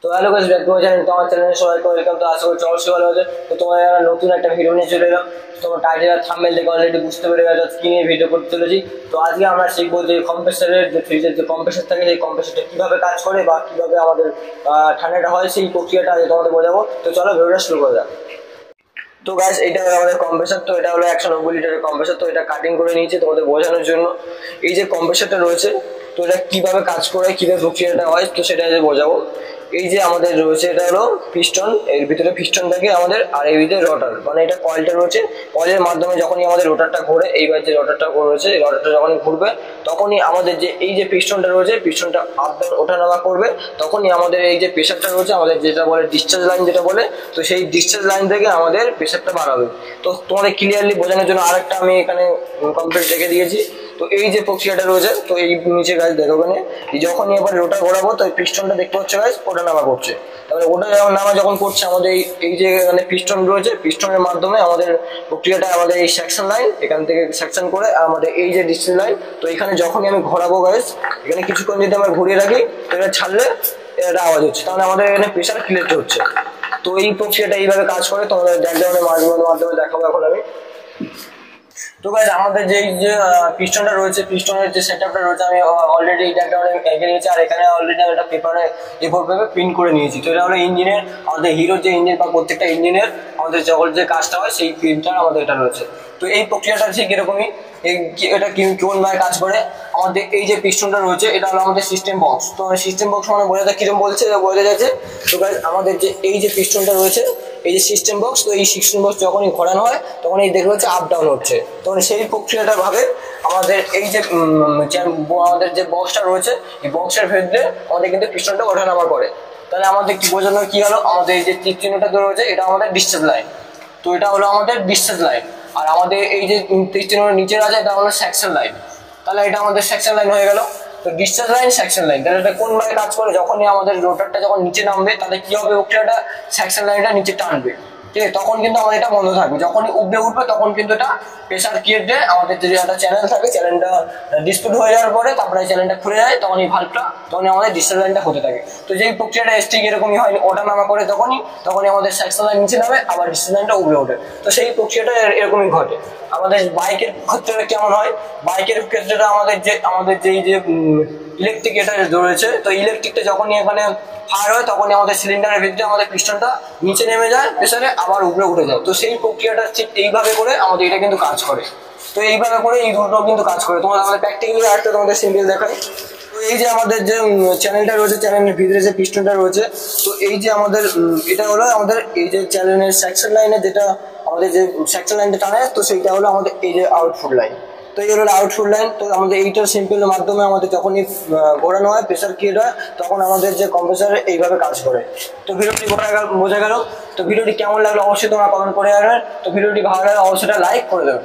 তো hello guys, back to my channel. তোমার চ্যানেলে সবাইকে ওয়েলকাম। তো আশা করছি অবশ্যই ভালো আছে। তো তোমার নতুন একটা ভিডিও নিয়ে চলে এলাম। তোমার টাইটেল আর থাম্বনেল দেখে অলরেডি বুঝতে পেরে গেছো কি নিয়ে ভিডিও করতে চলেছি। তো আজকে আমরা শিখবো যে কম্প্রেসারের যে ফ্রিজের যে কম্প্রেসার থাকে সেই কম্প্রেসারটা কিভাবে কাজ করে বা কিভাবে আমাদের ঠান্ডাটা হয় সেই প্রক্রিয়াটা আজ তোমাদের বোঝাবো। তো চলো ভিডিওটা শুরু করা যাক। তো গাইস, এটা হলো আমাদের কম্প্রেসার। তো এটা হলো 190 লিটারের কম্প্রেসার। তো এটা কাটিং করে নিয়েছি তোমাদের বোঝানোর জন্য। এই যে কম্প্রেসারটা রয়েছে, তো এটা কিভাবে কাজ করে, কিভাবে প্রক্রিয়াটা হয়, তো সেটা বোঝাবো। এই যে আমাদের রয়েছে, এটা হলো পিস্টন, এর ভিতরে পিস্টন থাকে আমাদের, আর এর ভিতরে রটার, মানে এটা কয়েলটা রয়েছে। কয়েলের মাধ্যমে যখনই আমাদের রোটারটা ঘুরে, এইবার যে রটারটা রয়েছে, এই রটারটা যখনই ঘুরবে তখনই আমাদের যে এই যে পিস্টনটা রয়েছে, পিস্টনটা আপ ডাউন ওঠানামা করবে। তখনই আমাদের এই যে প্রেশারটা রয়েছে, আমাদের যেটা বলে ডিসচার্জ লাইন যেটা বলে, তো সেই ডিসচার্জ লাইন থেকে আমাদের প্রেশারটা বাড়াবে। তো তোমাদের ক্লিয়ারলি বোঝানোর জন্য আরেকটা আমি এখানে কমপ্লিট রেখে দিয়েছি। তো এই যে প্রক্রিয়াটা রয়েছে, তো এই নিচে গাছ দেখো, ওখানে যখনই এবার রোটার ঘোরাবো তো এই পিস্টনটা দেখতে পাচ্ছ গাছ, ওটা নামা করছে। তাহলে ওটা যখন নামা যখন করছে, আমাদের এই যে এখানে পিস্টন রয়েছে, পিস্টনের মাধ্যমে আমাদের প্রক্রিয়াটা, আমাদের এই সেকশন লাইন এখান থেকে সেকশন করে আমাদের এই যে ডিসচার্জ লাইন, তো এখানে যখনই আমি ঘোরাবো গাছ, এখানে কিছুক্ষণ যদি আমরা ঘুরিয়ে রাখি, তো এটা ছাড়লে এটা আওয়াজ হচ্ছে, তাহলে আমাদের এখানে প্রেশার ক্রিয়েট হচ্ছে। তো এই প্রক্রিয়াটা এইভাবে কাজ করে, তোমাদের ডায়াগ্রামের মাধ্যমে দেখাবো এখন আমি। তো গাইস, আমাদের যে পিস্টনটা রয়েছে, পিস্টনের যে সেটআপটা রয়েছে, আমি অলরেডি এই ডায়াগ্রামে এঁকে নিয়েছি, আর এখানে অলরেডি আমি একটা পেপারে এ4 পেপারে প্রিন্ট করে নিয়েছি। তো এটা হলো ইঞ্জিনের, আমাদের হিরোর যে ইঞ্জিন বা প্রত্যেকটা ইঞ্জিনের আমাদের যখন যে কাজটা হয় সেই প্রিন্টার আমাদের এটা রয়েছে। তো এই প্রক্রিয়াটা ঠিক এরকমই। এটা কেমন ভাবে কাজ করে, আমাদের এই যে পিস্টনটা রয়েছে, এটা হলো আমাদের সিস্টেম বক্স। তো সিস্টেম বক্স মানে বোঝা যায় কিরকম বলছে, বোঝা যাচ্ছে। তো গাইস, আমাদের যে এই যে পিস্টনটা রয়েছে, এই যে সিস্টেম বক্স, তো এই সিস্টেম বক্স যখনই ঘোরানো হয় তখন এই দেখবে হচ্ছে আপ ডাউন হচ্ছে। তখন সেই প্রক্রিয়াটা ভাবে আমাদের এই যে আমাদের যে বক্সটা রয়েছে, এই বক্সের ভেতরে আমাদের কিন্তু পিস্টনটা ওঠানামা করে। তাহলে আমাদের কি বোঝানো কি হলো, আমাদের এই যে তীর চিহ্নটা রয়েছে, এটা আমাদের ডিসচার্জ লাইন। তো এটা হলো আমাদের ডিসচার্জ লাইন। আর আমাদের এই যে তীর চিহ্নটা নিচে আছে, এটা হলো সেকশন লাইন। তাহলে এটা আমাদের সেকশন লাইন হয়ে গেল। তো ডিসচার্জ লাইন, সেকশন লাইন, তাহলে এটা কোন ভাবে কাজ করে, যখনই আমাদের রোটারটা যখন নিচে নামবে, তাহলে কি হবে, প্রক্রিয়াটা সেকশন লাইনটা নিচে টানবে। ঠিক আছে, তখন কিন্তু আমাদের এটা বন্ধ থাকবে। যখনই উপরে উঠবে তখন কিন্তু এটা প্রেশার ক্রিয়েট দেয়। আমাদের যদি একটা চ্যানেল থাকে, চ্যানেলটা ডিসপুট হয়ে যাওয়ার পরে তারপরে চ্যানেলটা খুলে যায়, তখন এই ভাল্বটা, তখন আমাদের ডিসচার্জ লাইনটা হতে থাকে। তো যেই প্রক্রিয়াটা ঠিক এরকমই হয়, ওটা নামা করে তখনই আমাদের সেকশন লাইন নিচে নামে, আবার ডিসচার্জ লাইনটা উপরে ওঠে। তো সেই প্রক্রিয়াটা এরকমই ঘটে। আমাদের বাইকের ক্ষেত্রে কেমন হয়, বাইকের ক্ষেত্রে আমাদের যেই যে ইলেকট্রিক এটা রয়েছে, তো ইলেকট্রিকটা যখনই এখানে ফায়ার হয়, তখনই আমাদের সিলিন্ডারের ভিতরে আমাদের পিস্টনটা নিচে নেমে যায়, প্রেসারে আবার উপরে উঠে যায়। তো সেই প্রক্রিয়াটা ঠিক এইভাবে করে আমাদের এটা কিন্তু কাজ করে। তো এইভাবে করে এই দুটো কিন্তু কাজ করে। আমাদের প্র্যাকটিক্যালি আরেকটা তোমাদের সিম্পল দেখাই। তো এই যে আমাদের যে চ্যানেলটা রয়েছে, চ্যানেলের ভিতরে যে পিস্টনটা রয়েছে, তো এই যে আমাদের এটা হলো আমাদের এই যে চ্যানেলের সেকশন লাইনে, যেটা আমাদের যে সেকশন লাইনটা টানে, তো সেইটা হলো আমাদের এই যে আউটপুট লাইন। তো এই হলো আউটপুট লাইন। তো আমাদের এইটার সিম্পলের মাধ্যমে আমাদের যখনই ঘোরানো হয়, প্রেসার ক্রিয়েট হয়, তখন আমাদের যে কম্প্রেসার এইভাবে কাজ করে। তো ভিডিওটি বোঝা গেল। তো ভিডিওটি কেমন লাগলো অবশ্যই তোমরা কমেন্ট করে যাবে। তো ভিডিওটি ভালো লাগলে অবশ্যই লাইক করে দেবে।